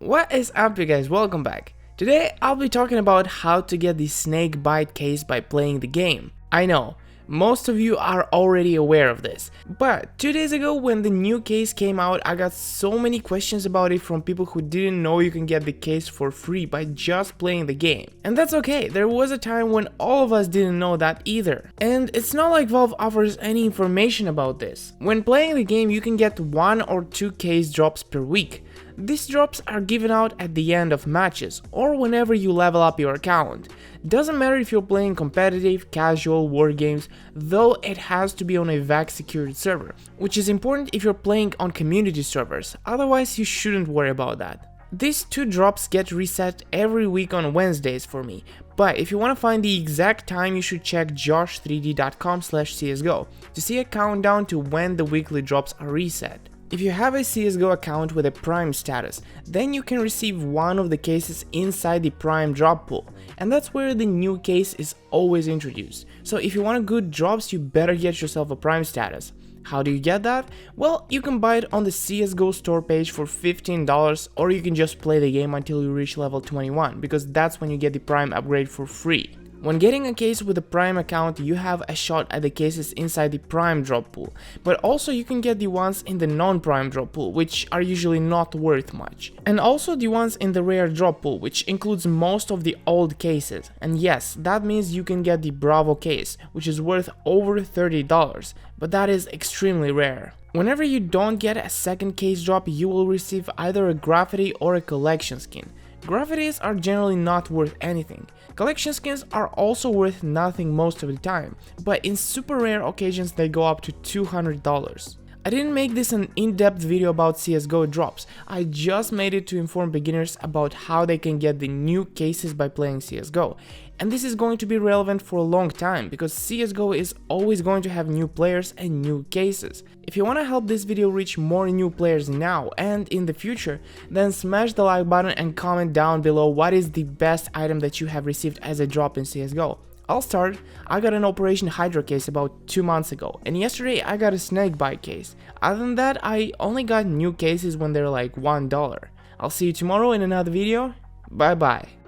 What is up, you guys? Welcome back. Today I'll be talking about how to get the Snakebite case by playing the game. I know, most of you are already aware of this, but 2 days ago when the new case came out, I got so many questions about it from people who didn't know you can get the case for free by just playing the game. And that's okay, there was a time when all of us didn't know that either. And it's not like Valve offers any information about this. When playing the game, you can get 1 or 2 case drops per week. These drops are given out at the end of matches or whenever you level up your account. Doesn't matter if you're playing competitive, casual, war games, though it has to be on a VAC secured server, which is important if you're playing on community servers, otherwise you shouldn't worry about that. These 2 drops get reset every week on Wednesdays for me, but if you want to find the exact time, you should check josh3d.com/csgo to see a countdown to when the weekly drops are reset. If you have a CSGO account with a Prime status, then you can receive one of the cases inside the Prime drop pool, and that's where the new case is always introduced. So if you want good drops, you better get yourself a Prime status. How do you get that? Well, you can buy it on the CSGO store page for $15, or you can just play the game until you reach level 21, because that's when you get the Prime upgrade for free. When getting a case with a Prime account, you have a shot at the cases inside the Prime drop pool, but also you can get the ones in the non-Prime drop pool, which are usually not worth much. And also the ones in the rare drop pool, which includes most of the old cases. And yes, that means you can get the Bravo case, which is worth over $30, but that is extremely rare. Whenever you don't get a second case drop, you will receive either a graffiti or a collection skin. Graffitis are generally not worth anything. Collection skins are also worth nothing most of the time, but in super rare occasions they go up to $200. I didn't make this an in-depth video about CSGO drops, I just made it to inform beginners about how they can get the new cases by playing CSGO. And this is going to be relevant for a long time, because CSGO is always going to have new players and new cases. If you want to help this video reach more new players now and in the future, then smash the like button and comment down below what is the best item that you have received as a drop in CSGO. I'll start. I got an Operation Hydra case about 2 months ago, and yesterday I got a Snakebite case. Other than that, I only got new cases when they're like $1. I'll see you tomorrow in another video. Bye bye.